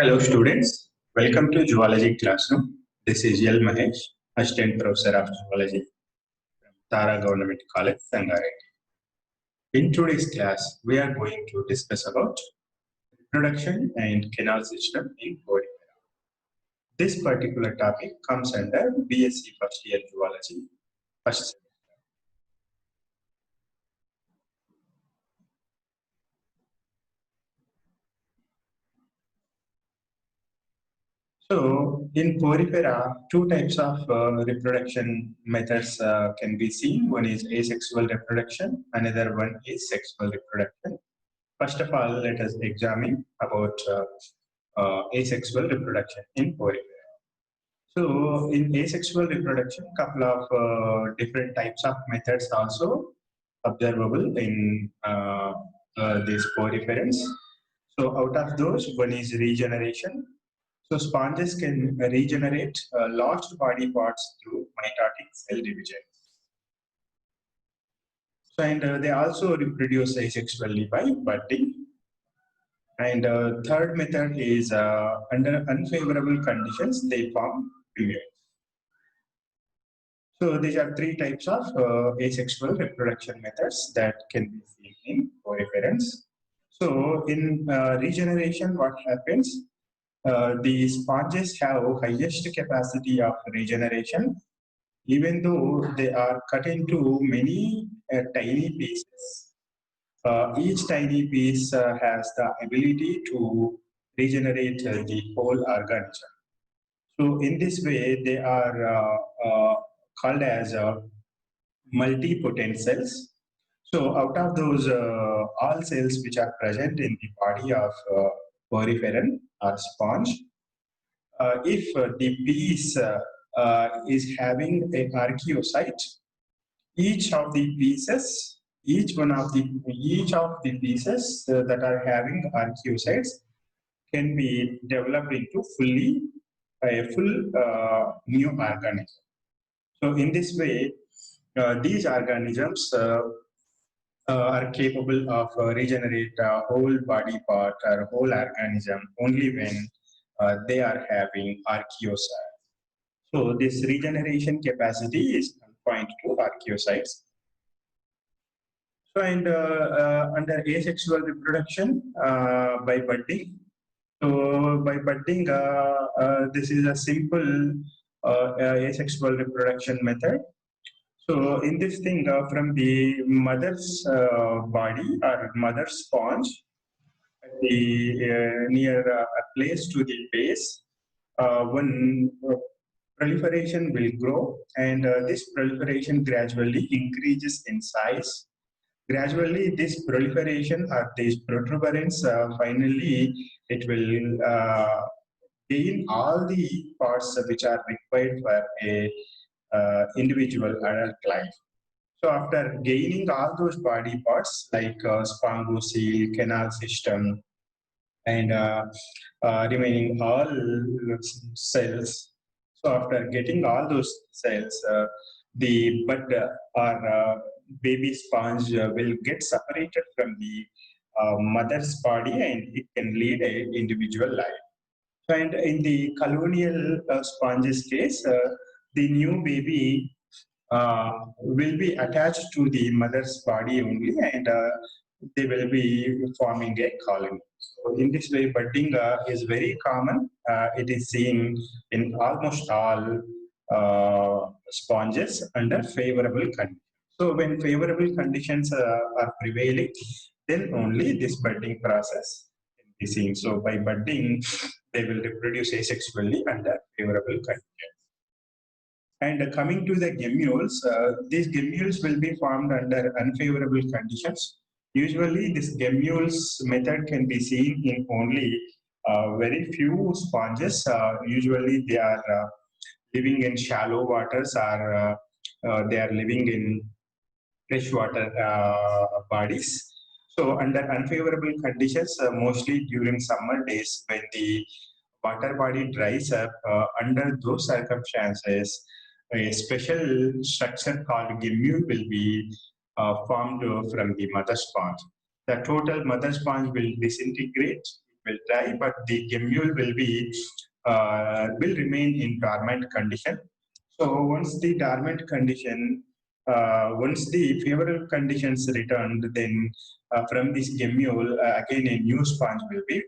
Hello students, welcome to Zoology Classroom. This is Yel Mahesh, Assistant Professor of Zoology from Tara Government College, Sangareddy. In today's class, we are going to discuss about reproduction and canal system in Porifera. This particular topic comes under BSc First Year Zoology, first semester. So, in Porifera, two types of reproduction methods can be seen. One is asexual reproduction, another one is sexual reproduction. First of all, let us examine about asexual reproduction in Porifera. So, in asexual reproduction, couple of different types of methods also observable in these poriferans. So, out of those, one is regeneration. So sponges can regenerate lost body parts through mitotic cell division. So, and they also reproduce asexually by budding. And third method is under unfavorable conditions, they form females. So these are three types of asexual reproduction methods that can be seen in poriferans. So in regeneration, what happens? The sponges have highest capacity of regeneration, even though they are cut into many tiny pieces. Each tiny piece has the ability to regenerate the whole organism. So in this way, they are called as multipotent cells. So out of those all cells which are present in the body of poriferan or sponge, if the piece is having an archaeocyte, each of the pieces, each of the pieces that are having archaeocytes can be developed into a full new organism. So in this way, these organisms are capable of regenerate a whole body part or whole organism only when they are having archaeocytes. So this regeneration capacity is confined to archaeocytes. So and under asexual reproduction by budding. So by budding, this is a simple asexual reproduction method. So in this thing, from the mother's body or mother's sponge, near a place to the base, one proliferation will grow, and this proliferation gradually increases in size. Gradually, this proliferation or these protuberance, finally, it will gain all the parts which are required for a individual adult life. So after gaining all those body parts like spongocoel, canal system, and remaining all cells. So after getting all those cells, the bud or baby sponge will get separated from the mother's body, and it can lead an individual life. And in the colonial sponges case, the new baby will be attached to the mother's body only, and they will be forming a colony. So in this way, budding is very common. It is seen in almost all sponges under favorable conditions. So when favorable conditions are prevailing, then only this budding process can be seen. So by budding, they will reproduce asexually under favorable conditions. And coming to the gemmules, these gemmules will be formed under unfavorable conditions. Usually, this gemmules method can be seen in only very few sponges. Usually, they are living in shallow waters, or they are living in freshwater bodies. So, under unfavorable conditions, mostly during summer days when the water body dries up, under those circumstances, a special structure called gimmule will be formed from the mother sponge. The total mother sponge will disintegrate will dry, but the gemmule will remain in dormant condition. So once the dormant condition, once the favorable conditions returned, then from this gemmule, again a new sponge will be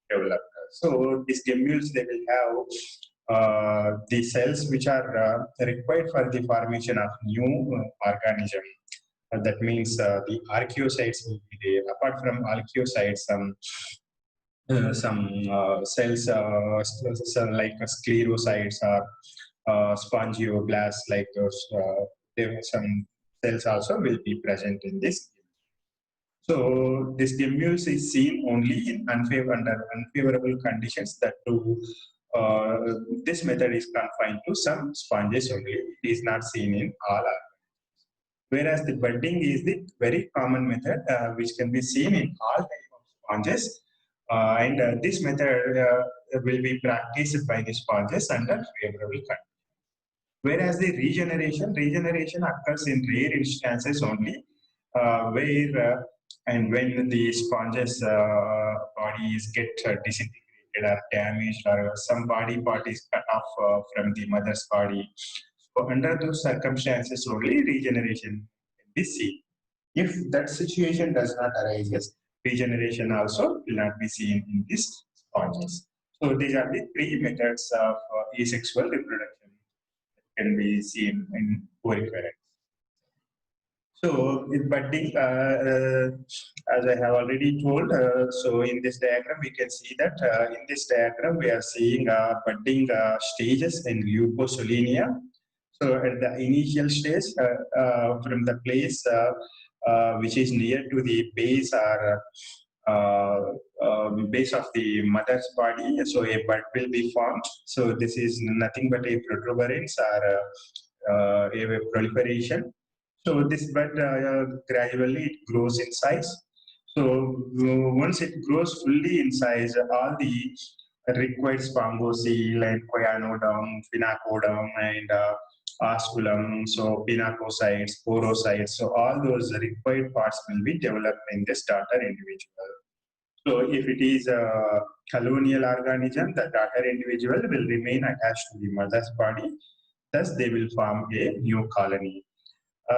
developed. So these gemmules, they will have the cells which are required for the formation of new organism. That means the archaeocytes will be there. Apart from archaeocytes, some cells like sclerocytes or spongioblasts, like those, some cells also will be present in this. So this gemmules is seen only in under unfavorable conditions. That too, this method is confined to some sponges only. It is not seen in all organisms. Whereas the budding is the very common method which can be seen in all types of sponges. And this method will be practiced by the sponges under favorable conditions. Whereas the regeneration occurs in rare instances only, where and when the sponges bodies get disintegrated or damaged, or some body part is cut off from the mother's body. So under those circumstances only regeneration can be seen. If that situation does not arise, yes, regeneration also will not be seen in these sponges. So these are the three methods of asexual reproduction that can be seen in Poriferans. So in budding, as I have already told, so in this diagram we can see that in this diagram we are seeing budding stages in Leucosolenia. So at the initial stage, from the place which is near to the base or base of the mother's body, so a bud will be formed. So this is nothing but a protuberance or a proliferation. So this bud gradually it grows in size. So once it grows fully in size, all the required spongocoel and choanodon, phenacodon, and osculum, so pinacocytes, porocytes, so all those required parts will be developed in the starter individual. So if it is a colonial organism, the daughter individual will remain attached to the mother's body. Thus, they will form a new colony.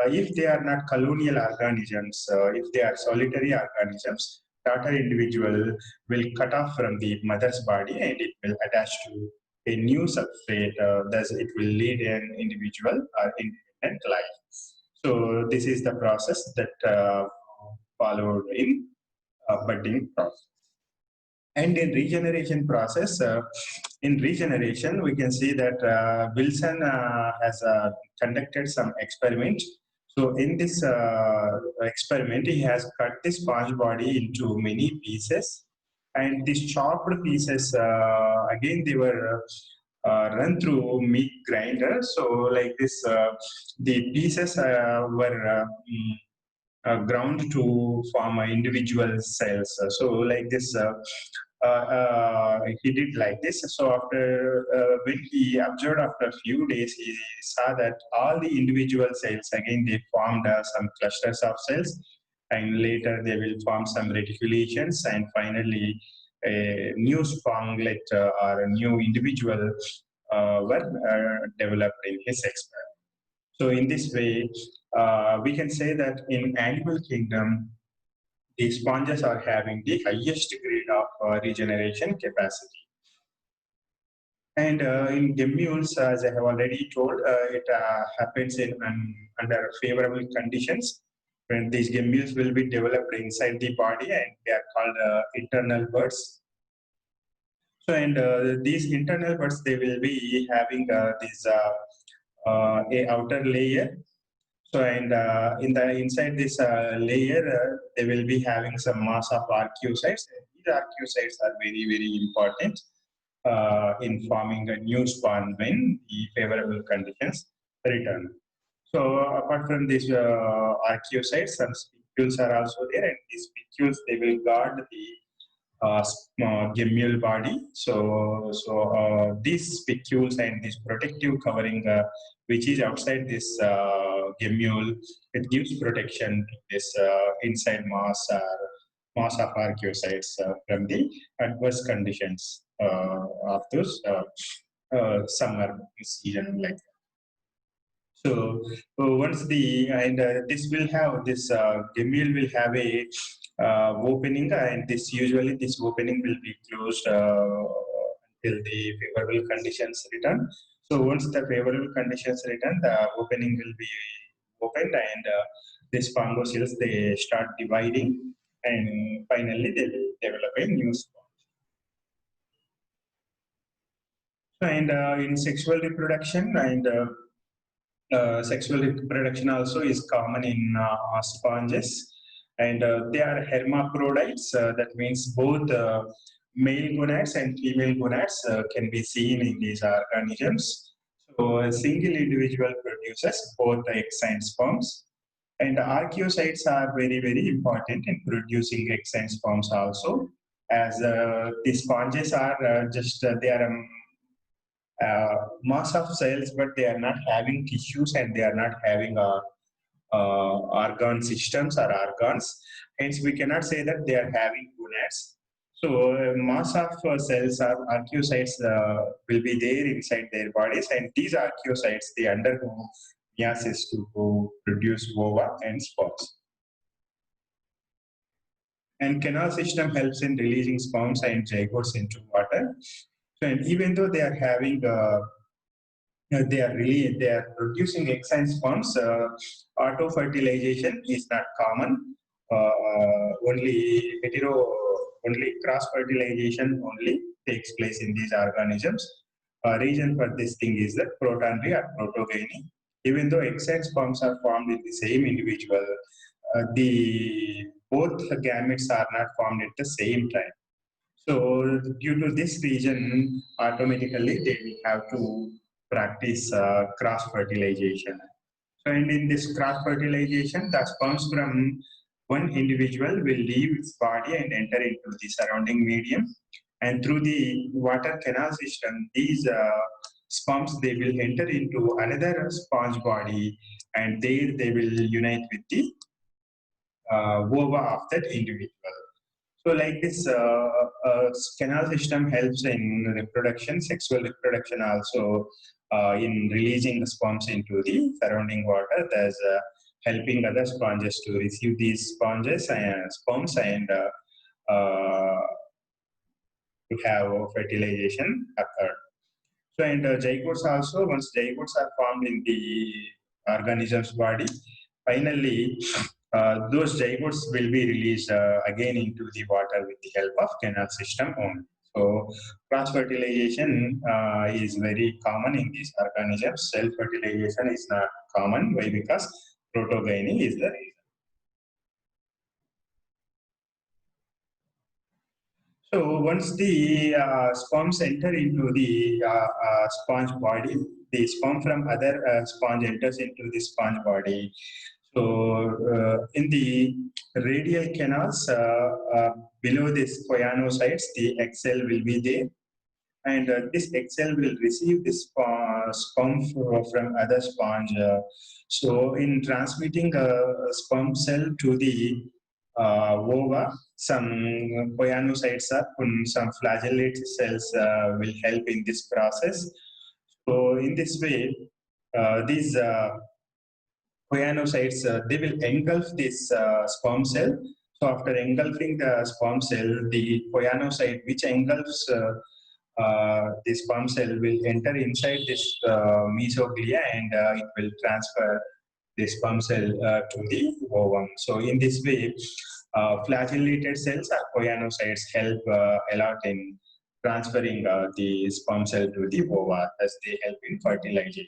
If they are not colonial organisms, if they are solitary organisms, daughter individual will cut off from the mother's body and it will attach to a new substrate. Thus, it will lead an individual or independent life. So this is the process that followed in budding process. And in regeneration process, in regeneration, we can see that Wilson has conducted some experiment. So in this experiment, he has cut the sponge body into many pieces, and these chopped pieces, again, they were run through meat grinder. So like this, the pieces were ground to form individual cells. So like this, he did like this. So after when he observed after a few days, he saw that all the individual cells again they formed some clusters of cells, and later they will form some reticulations, and finally a new sponglet or a new individual were developed in his experiment. So in this way, we can say that in animal kingdom, the sponges are having the highest grade of regeneration capacity. And in gemmules, as I have already told, it happens in under favorable conditions. When these gemmules will be developed inside the body, and they are called internal buds. So, and these internal buds, they will be having this a outer layer. So, and in the inside this layer, they will be having some mass of archaeocytes. These archaeocytes are very, very important in forming a new spawn when the favorable conditions return. So, apart from these archaeocytes, some spicules are also there, and these spicules they will guard the gemmule body. So these spicules and this protective covering, which is outside this gemmule, it gives protection to this inside mass mass of archaeocytes from the adverse conditions of those summer season like that. So once the and this will have this gemule will have a opening, and this opening will be closed until the favorable conditions return. So once the favorable conditions return, the opening will be opened, and the spongocells they start dividing, and finally they will develop a new sponge. And in sexual reproduction, and sexual reproduction also is common in sponges, and they are hermaphrodites. That means both male gonads and female gonads can be seen in these organisms. So a single individual produces both the eggs and sperms. And archaeocytes are very, very important in producing eggs and sperms also, as the sponges are they are mass of cells, but they are not having tissues, and they are not having organ systems or organs. Hence, we cannot say that they are having gonads. So, mass of cells or archaeocytes will be there inside their bodies, and these archaeocytes they undergo meiosis to produce ova and sperms. And canal system helps in releasing sperms and zygotes into water. So, and even though they are having they are producing eggs and sperms, auto fertilization is not common. Only cross fertilization only takes place in these organisms. Reason for this thing is that protandry or protogamy. Even though eggs and sperms are formed in the same individual, the both gametes are not formed at the same time. So due to this reason, automatically they will have to practice cross fertilization. So, and in this cross fertilization, the sperms from one individual will leave its body and enter into the surrounding medium. And through the water canal system, these sperms they will enter into another sponge body, and there they will unite with the ova of that individual. So, like this, canal system helps in reproduction, sexual reproduction, also in releasing the sperms into the surrounding water. Thus, helping other sponges to receive these sperms, and to have fertilization occur. So, and zygotes also, once zygotes are formed in the organism's body, finally those zygotes will be released again into the water with the help of canal system only. So, cross fertilization is very common in these organisms. Self fertilization is not common. Why? Because protogamy is the reason. So once the sperms enter into the sponge body, the sperm from other sponge enters into the sponge body. So in the radial canals below this choanocytes, the egg cell will be there, and this egg cell will receive this sperm from other sponge. So in transmitting a sperm cell to the ova, some choanocytes are, some flagellate cells will help in this process. So in this way, these choanocytes they will engulf this sperm cell. So after engulfing the sperm cell, the choanocyte which engulfs the sperm cell will enter inside this mesoglia, and it will transfer the sperm cell to the ovum. So in this way, flagellated cells or choanocytes help a lot in transferring the sperm cell to the ova, as they help in fertilization.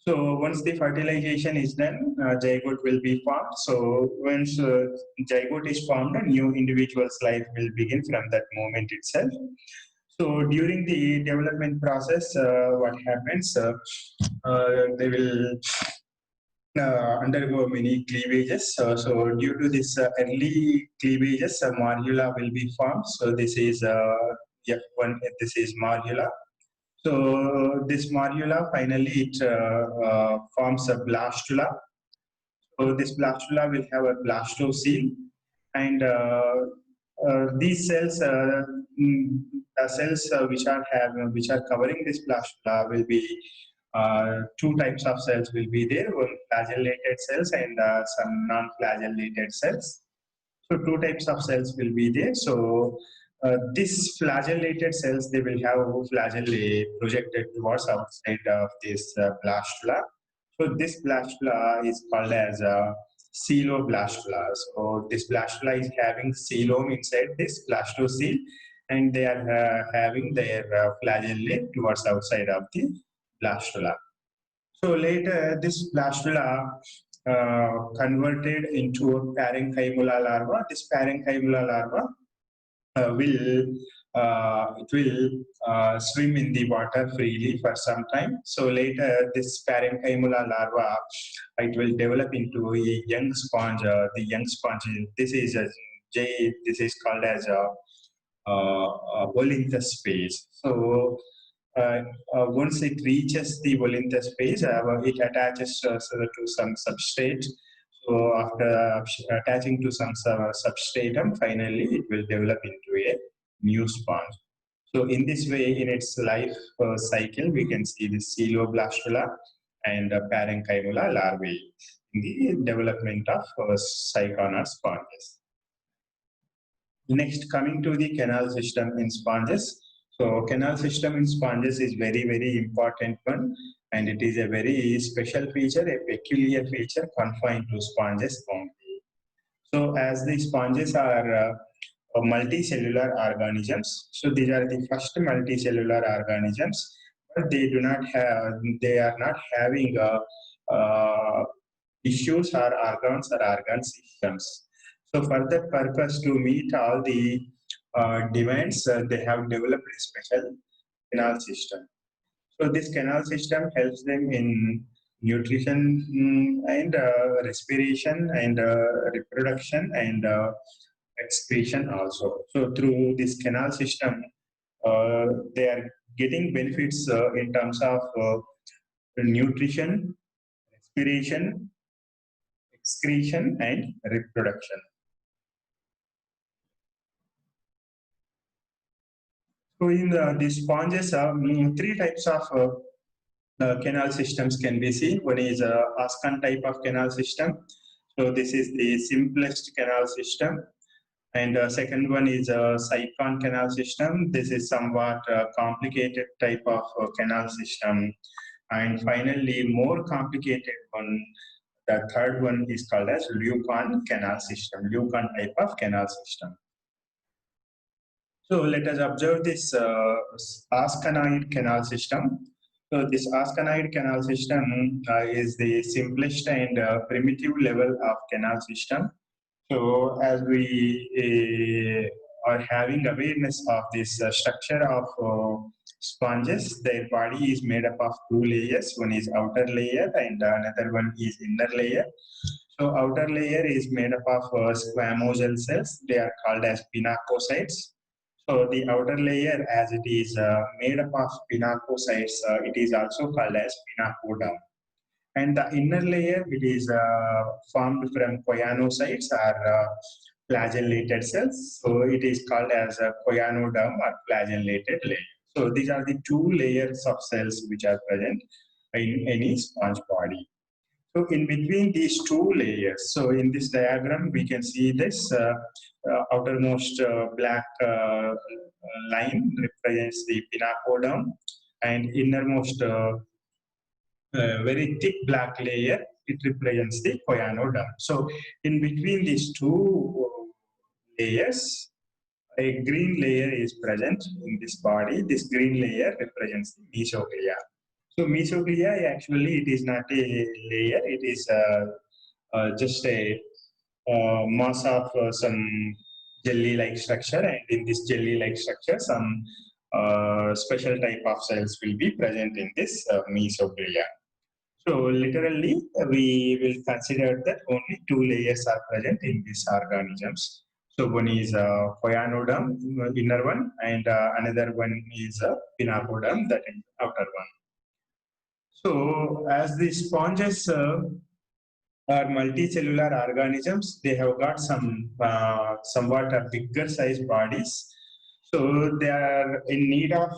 So once the fertilization is done, zygote will be formed. So once zygote is formed, a new individual's life will begin from that moment itself. So during the development process, what happens? They will undergo many cleavages. So due to this early cleavages, morula will be formed. So this is F1. This is morula. So this morula finally it forms a blastula. So this blastula will have a blastocele, and these cells, the cells which are covering this blastula will be two types of cells will be there: one flagellated cells and some non-flagellated cells. So two types of cells will be there. So these flagellated cells, they will have flagellae projected towards outside of this blastula. So this blastula is called as a coeloblastula. So this blastula is having coelom inside this blastocele, and they are having their flagellae towards outside of the blastula. So later, this blastula converted into a parenchyma larva. This parenchyma larva will swim in the water freely for some time. So later, this parenchyma larva, it will develop into a young sponge. The young sponge, this is called as a Olinthes phase. So once it reaches the Olinthes phase, it attaches to some substrate. So after attaching to some substratum, finally it will develop into a new sponge. So in this way, in its life cycle, we can see the coeloblastula and parenchyma larvae in the development of cycon or sponges. Next, coming to the canal system in sponges. So canal system in sponges is very, very important one, and it is a very special feature, a peculiar feature confined to sponges only. So as the sponges are multicellular organisms, so these are the first multicellular organisms, but they are not having tissues or organ systems. So for that purpose, to meet all the demands, they have developed a special canal system. So this canal system helps them in nutrition and respiration and reproduction and excretion also. So through this canal system, they are getting benefits in terms of nutrition, respiration, excretion, and reproduction. So in the sponges, three types of canal systems can be seen. One is a Ascan type of canal system. So this is the simplest canal system. And second one is a Cycon canal system. This is somewhat complicated type of canal system. And finally, more complicated one, the third one is called as Leucon canal system, Leucon type of canal system. So let us observe this Ascanoid canal system. So this Ascanoid canal system is the simplest and primitive level of canal system. So as we are having awareness of this structure of sponges, their body is made up of two layers. One is outer layer and another one is inner layer. So outer layer is made up of squamosal cells. They are called as pinacocytes. So the outer layer, as it is made up of pinacocytes, it is also called as pinacoderm. And the inner layer, it is formed from choanocytes or flagellated cells. So it is called as a choanoderm or flagellated layer. So these are the two layers of cells which are present in any sponge body. So in between these two layers, so in this diagram, we can see this outermost black line represents the pinacoderm, and innermost very thick black layer, it represents the choanoderm. So in between these two layers, a green layer is present in this body. This green layer represents the mesoglia. So mesoglia, actually, it is not a layer. It is just a mass of some jelly-like structure, and in this jelly-like structure, some special type of cells will be present in this mesoglia. So literally, we will consider that only two layers are present in these organisms. So one is choanoderm, inner one, and another one is pinacoderm, that is outer one. So as the sponges are multicellular organisms. They have got some somewhat bigger size bodies. So they are in need of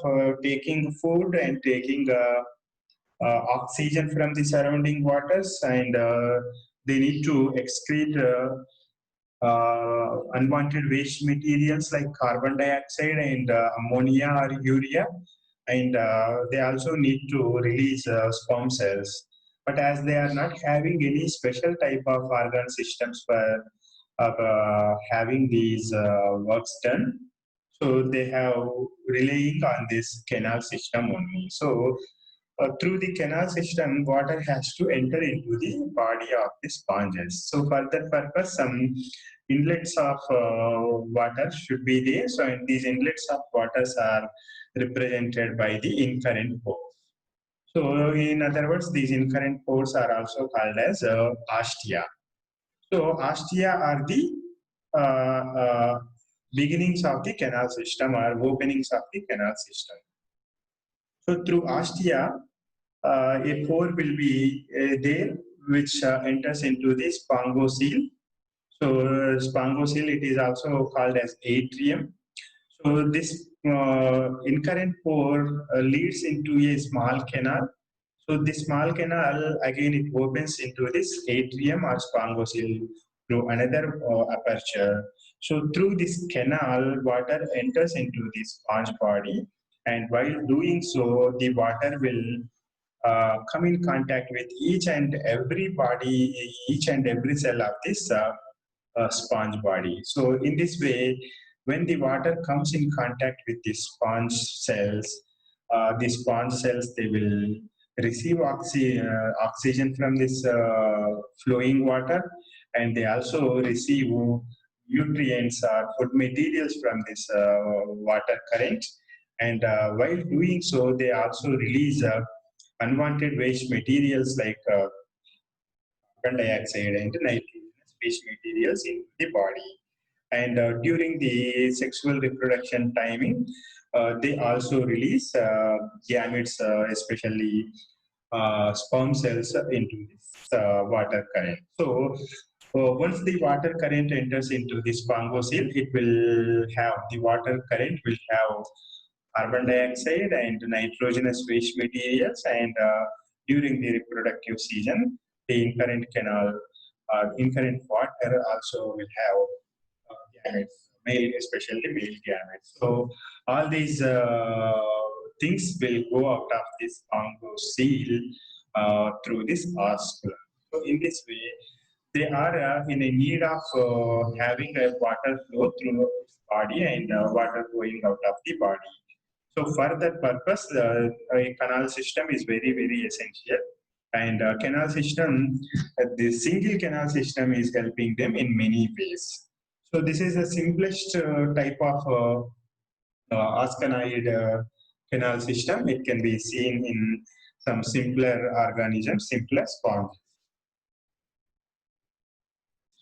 taking food and taking oxygen from the surrounding waters, and they need to excrete unwanted waste materials like carbon dioxide and ammonia or urea, and they also need to release sperm cells. But as they are not having any special type of organ systems for having these works done, so they have relying on this canal system only. So through the canal system, water has to enter into the body of the sponges. So for that purpose, some inlets of water should be there. So in these inlets of waters are represented by the incurrent pores. So in other words, these incurrent pores are also called as ostia. So ostia are the beginnings of the canal system or openings of the canal system. So through ostia, a pore will be there which enters into the sphingosyle. So sphingosyle, it is also called as atrium. So this incurrent pore leads into a small canal. So this small canal again it opens into this atrium or sphingosyle through another aperture. So through this canal, water enters into the sponge body, and while doing so, the water will come in contact with each and every body, each and every cell of this sponge body. So in this way, when the water comes in contact with the sponge cells, they will receive oxygen from this flowing water, and they also receive nutrients or food materials from this water current. And while doing so, they also release unwanted waste materials like carbon dioxide and nitrogenous waste materials in the body. And during the sexual reproduction timing, they also release gametes, especially sperm cells, into this water current. So once the water current enters into the sphingosyle, it will have the water current will have carbon dioxide and nitrogenous waste materials, and during the reproductive season, the incurrent water also will have gametes, male, especially male gametes. So all these things will go out of this seal through this osculum. So in this way, they are in a need of having a water flow through its body and water going out of the body. So for that purpose, a canal system is very, very essential. And canal system, the single canal system is helping them in many ways. So this is the simplest type of ascanoid canal system. It can be seen in some simpler organisms, simpler sponges.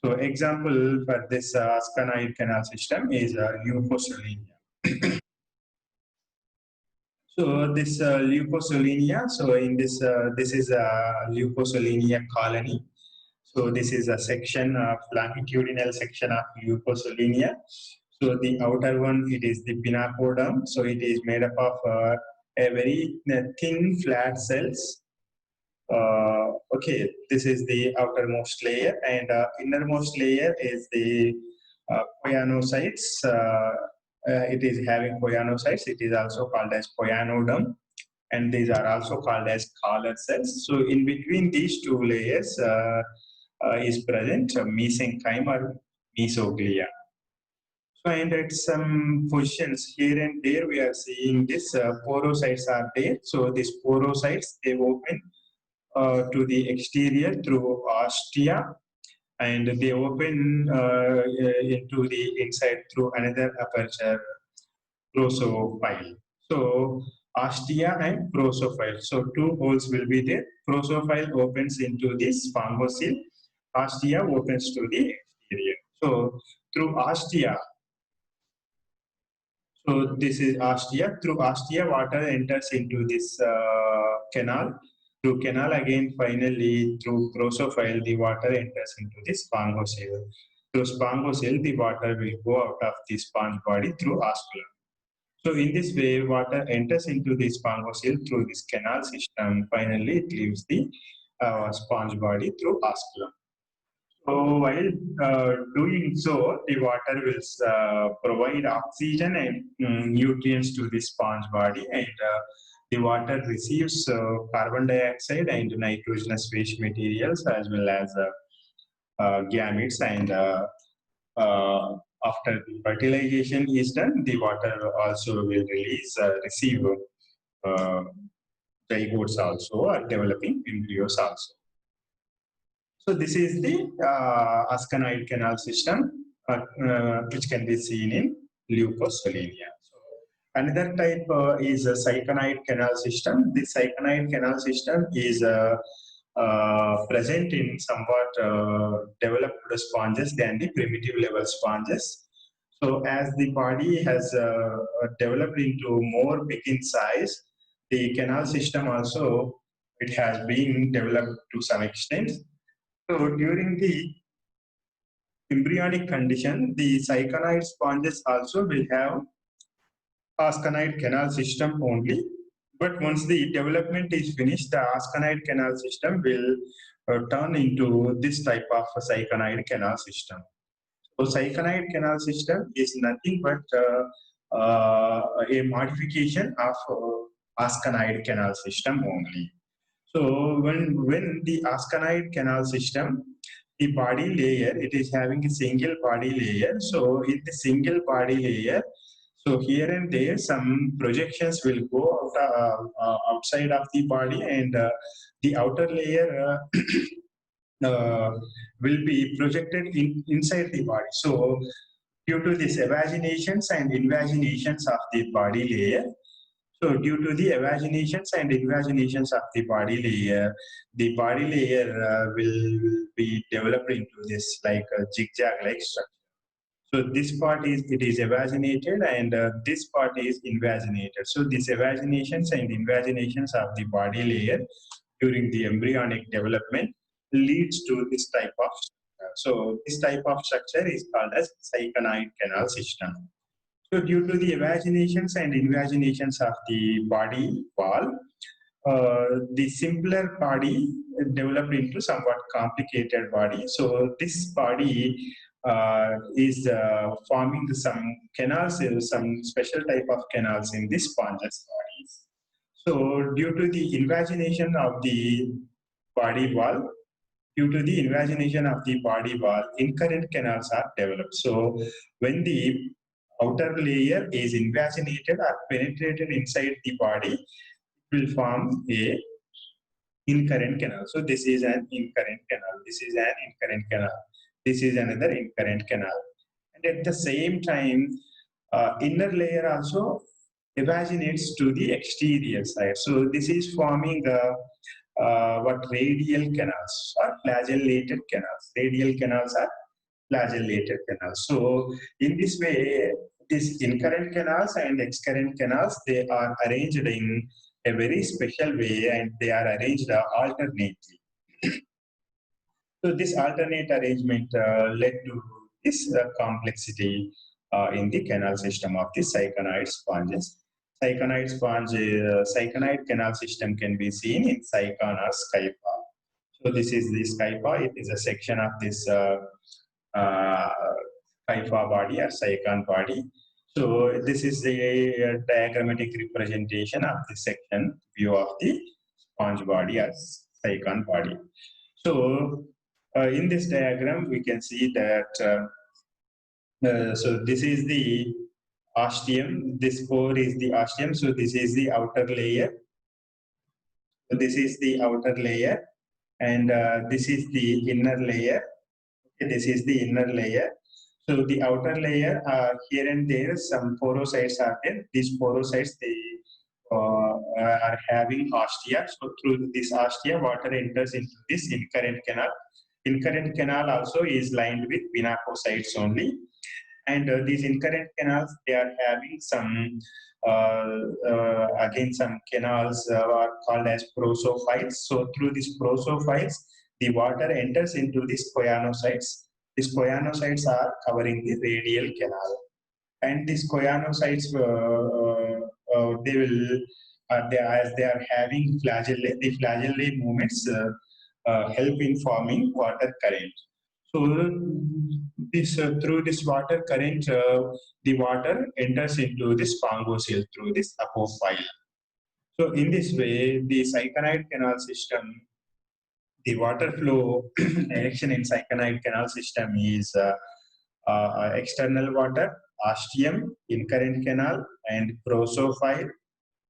So example for this ascanoid canal system is Leucosolenia. So this Leucosolenia, so in this is a Leucosolenia colony. So this is a section of longitudinal section of Leucosolenia. So the outer one, it is the pinnacoderm. So it is made up of a very thin flat cells. Okay, this is the outermost layer, and innermost layer is the choanocytes. It is having choanocytes. It is also called as choanoderm, and these are also called as collar cells. So in between these two layers is present mesenchyme or mesoglia. So and at some positions here and there we are seeing this porocytes are there. So these porocytes, they open to the exterior through ostia, and they open into the inside through another aperture, prosophile. So ostia and prosophile. So two holes will be there. Prosophile opens into this sphingosyle. Ostia opens to the exterior. So through ostia, so this is ostia. Through ostia, water enters into this canal, Through canal again, finally through chrosophyll, the water enters into the spongocyl. Through spongocyl, the water will go out of the sponge body through osculum. So in this way, water enters into the spongocyl through this canal system. Finally, it leaves the sponge body through osculum. So while doing so, the water will provide oxygen and nutrients to the sponge body, and the water receives carbon dioxide and nitrogenous waste materials as well as gametes. And after the fertilization is done, the water also will receive zygotes also, or developing embryos also. So this is the ascanide canal system, which can be seen in Leucosolenia. So another type is a cycanide canal system. This cycanide canal system is present in somewhat developed sponges than the primitive level sponges. So as the body has developed into more big in size, the canal system also, it has been developed to some extent. So during the embryonic condition, the cycanide sponges also will have ascanide canal system only. But once the development is finished, the ascanide canal system will turn into this type of cycanide canal system. So cycanide canal system is nothing but a modification of ascanide canal system only. So when the ascanide canal system, the body layer, it is having a single body layer. So in the single body layer, so here and there some projections will go outside of the body, and the outer layer will be projected inside the body. So due to these evaginations and invaginations of the body layer, so due to the evaginations and invaginations of the body layer will be developed into this like a zigzag-like structure. So this part is, it is evaginated, and this part is invaginated. So these evaginations and invaginations of the body layer during the embryonic development leads to this type of structure. So this type of structure is called as cycanide canal system. So due to the evaginations and invaginations of the body wall, the simpler body developed into somewhat complicated body. So this body is forming some canals, some special type of canals in the sponges bodies. So due to the invagination of the body wall, incurrent canals are developed. So when the outer layer is invaginated or penetrated inside the body, it will form a incurrent canal. So this is an incurrent canal. This is an incurrent canal. This is another incurrent canal. And at the same time, inner layer also evaginates to the exterior side. So this is forming what radial canals or flagellated canals. Radial canals are flagellated canals. So in this way, these incurrent canals and excurrent canals, they are arranged in a very special way, and they are arranged alternately. So this alternate arrangement led to this complexity in the canal system of the cycanide sponges. Cycanide canal system can be seen in cycon or scypha. So this is the scypha. It is a section of this scypha body or cycon body. So this is a diagrammatic representation of the section view of the sponge body or cycon body. So in this diagram, we can see that so this is the ostium. This core is the ostium. So this is the outer layer. So this is the outer layer, and this is the inner layer. Okay, this is the inner layer. So the outer layer, here and there, some porocytes are there. These porocytes, they are having ostia. So through this ostia, water enters into this incurrent canal. Incurrent canal also is lined with pinacocytes only. And these incurrent canals, they are having some again some canals are called as prosophiles. So through these prosophiles, the water enters into these choanocytes. These choanocytes are covering the radial canal, and these choanocytes they will as they are having flagellae, the flagellae movements help in forming water current. So this through this water current, the water enters into this sphingosyle through this apophile. So in this way, the cyclinoid canal system, the water flow direction in cyclinoid canal system is external water, ostium, incurrent canal, and prosophile,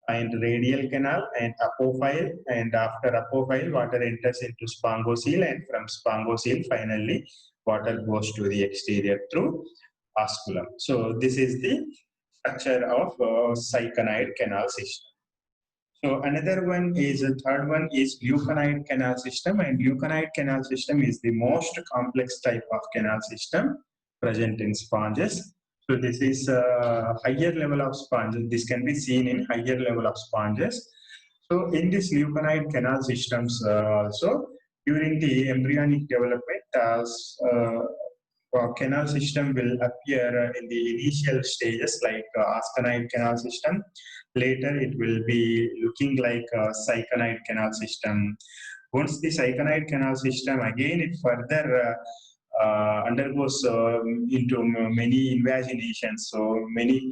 and radial canal, and apophile. And after apophile, water enters into sphingosyle, and from sphingosyle, finally, water goes to the exterior through osculum. So this is the structure of cyclinoid canal system. So another one is, a third one is leuconide canal system, and leuconide canal system is the most complex type of canal system present in sponges. So this is a higher level of sponges. This can be seen in higher level of sponges. So in this leuconide canal systems also, during the embryonic development, canal system will appear in the initial stages like ascanide canal system. Later, it will be looking like a cyclinoid canal system. Once the cyclinoid canal system, again, it further undergoes into many invaginations. So many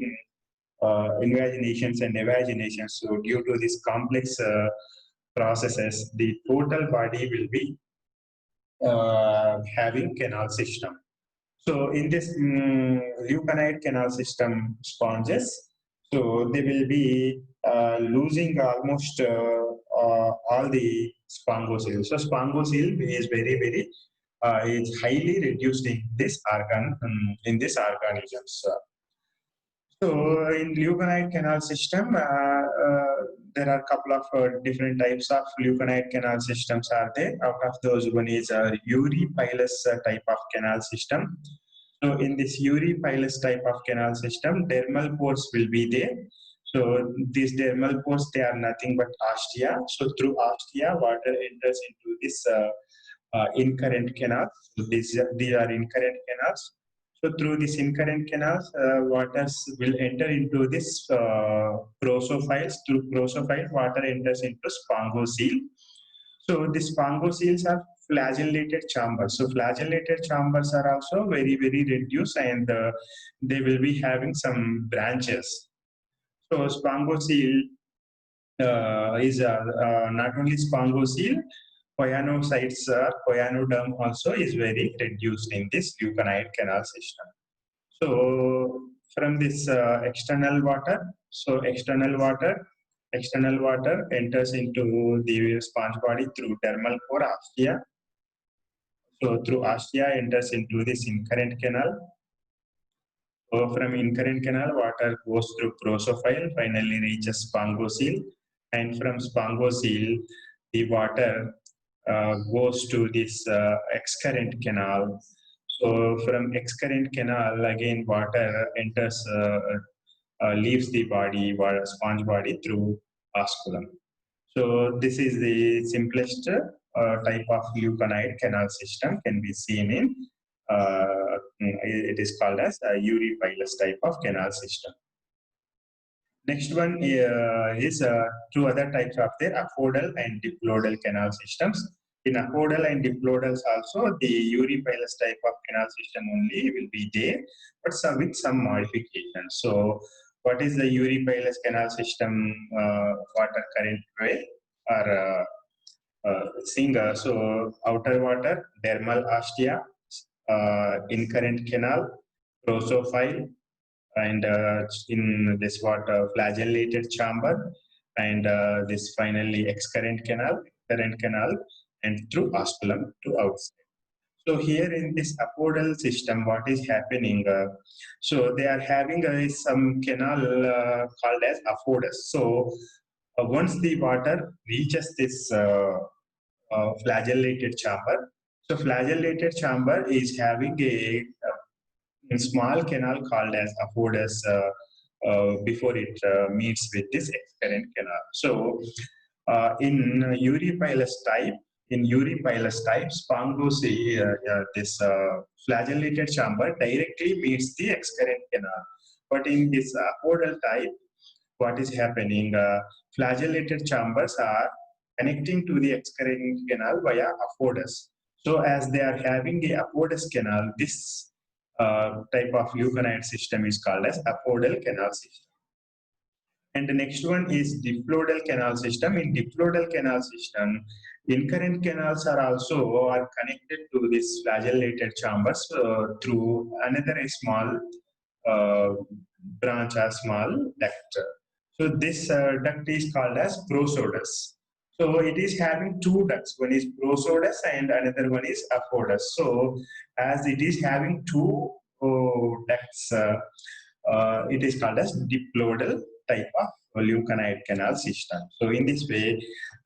invaginations and evaginations. So due to this complex processes, the total body will be having canal system. So in this leuconide canal system sponges, so they will be losing almost all the sphingosyle. So sphingosyle is very is highly reduced in this organ in this organisms. So in leuconide canal system, there are a couple of different types of leuconide canal systems are there. Out of those, one is uripilus type of canal system. So in this uripilus type of canal system, dermal pores will be there. So these dermal pores, they are nothing but ostia. So through ostia, water enters into this incurrent canal. So these are incurrent canals. So through this incurrent canals, waters will enter into this prosophiles. Through prosophile, water enters into sphingosyle. So these sphingoscyles are flagellated chambers. So flagellated chambers are also very reduced, and they will be having some branches. So sphingosyle is not only sphingosyle, choanocytes, choanoderm also is very reduced in this leuconide canal system. So from this external water, external water enters into the sponge body through dermal pore ostia. So through ostia enters into this incurrent canal. So from incurrent canal, water goes through prosophile, finally reaches sphingosyle, and from sphingosyle, the water goes to this excurrent canal. So from excurrent canal, again water enters, leaves the body, sponge body through osculum. So this is the simplest type of leuconide canal system can be seen in. It is called as a uripilus type of canal system. Next one is two other types of the apodal and diplodal canal systems. In apodal and diplodals also, the uripilus type of canal system only will be there, but with some modifications. So what is the uripilus canal system water current way? Or Singer, so outer water, dermal ostia, incurrent canal, prosophile, and in this water flagellated chamber, and this finally excurrent canal, and through osculum to outside. So here in this apodal system, what is happening? So they are having some canal called as apodus. So once the water reaches this flagellated chamber, so flagellated chamber is having a in small canal called as apodus before it meets with this excurrent canal. So in Uripilus type, Sphangosy, this flagellated chamber directly meets the excurrent canal. But in this apodal type, what is happening? Flagellated chambers are connecting to the excurrent canal via apodus. So as they are having the apodus canal, this type of leuconide system is called as apodal canal system. And the next one is diploidal canal system. In diploidal canal system, incurrent canals are connected to this flagellated chambers through another small uh, branch or small duct. So this duct is called as prosodus. So it is having two ducts. One is prosodus and another one is apodus. So as it is having two ducts, it is called as diploidal type of leuconide canal system. So in this way,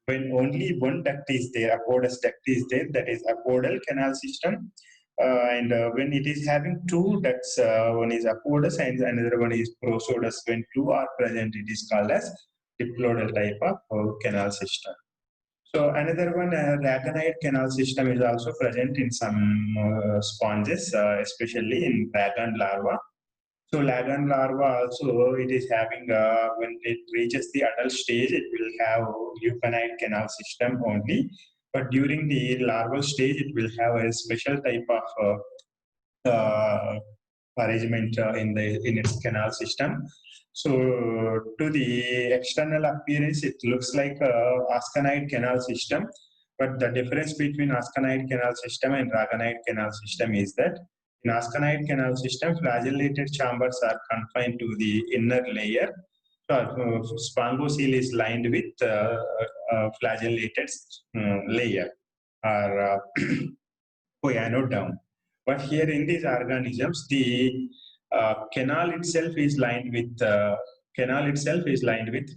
when only one duct is there, apodus duct is there, that is apodal canal system. And when it is having two ducts, one is apodus and another one is prosodus, when two are present, it is called as diploidal type of canal system. So another one, ragonite canal system is also present in some sponges, especially in dragon larva. So lagon larva also, it is having, when it reaches the adult stage, it will have leuconide canal system only. But during the larval stage, it will have a special type of arrangement in its canal system. So to the external appearance, it looks like a asconide canal system. But the difference between asconide canal system and ragonite canal system is that in asconide canal system, flagellated chambers are confined to the inner layer. So, sphangocele is lined with flagellated layer or poianoderm. But here in these organisms, the canal itself is lined with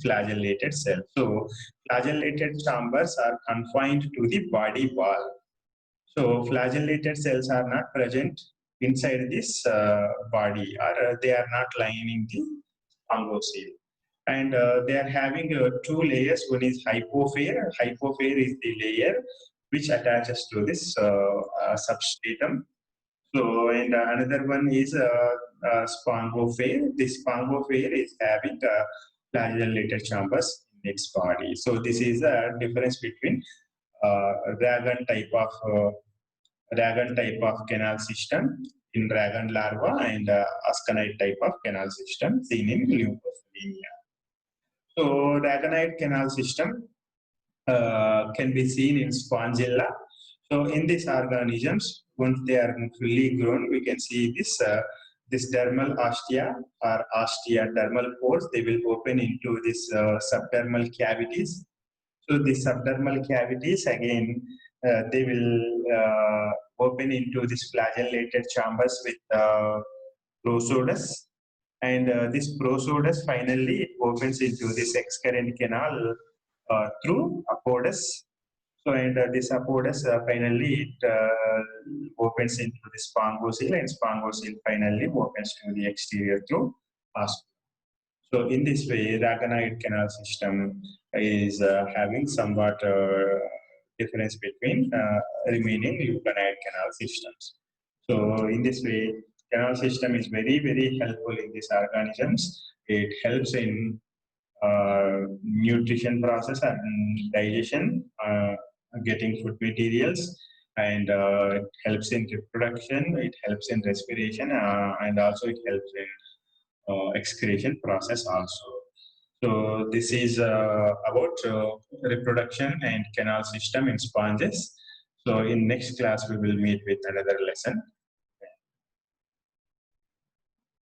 flagellated cells. So flagellated chambers are confined to the body wall. So flagellated cells are not present inside this body, or they are not lining the sphangocele. And they are having two layers. One is hypophare. Hypophare is the layer which attaches to this substratum. So, and another one is sphangophere. This sphangophere is having flagellated chambers in its body. So, this is a difference between dragon type of canal system in dragon larva and asconide type of canal system seen in Leucosphaenia. So, dragonite canal system can be seen in Spongilla. So in these organisms, once they are fully grown, we can see this dermal ostia or ostia dermal pores. They will open into this subdermal cavities. So the subdermal cavities again, they will open into this flagellated chambers with prosodus. And this prosodus finally it opens into this excurrent canal through apodus. So, and this apodus finally it opens into the sphangocele, and sphangocele finally opens to the exterior through oscula. So, in this way, ragonite canal system is having somewhat difference between remaining leuconide canal systems. So, in this way, canal system is very, very helpful in these organisms. It helps in nutrition process and digestion, getting food materials, and it helps in reproduction, it helps in respiration, and also it helps in excretion process also. So this is about reproduction and canal system in sponges. So in next class we will meet with another lesson.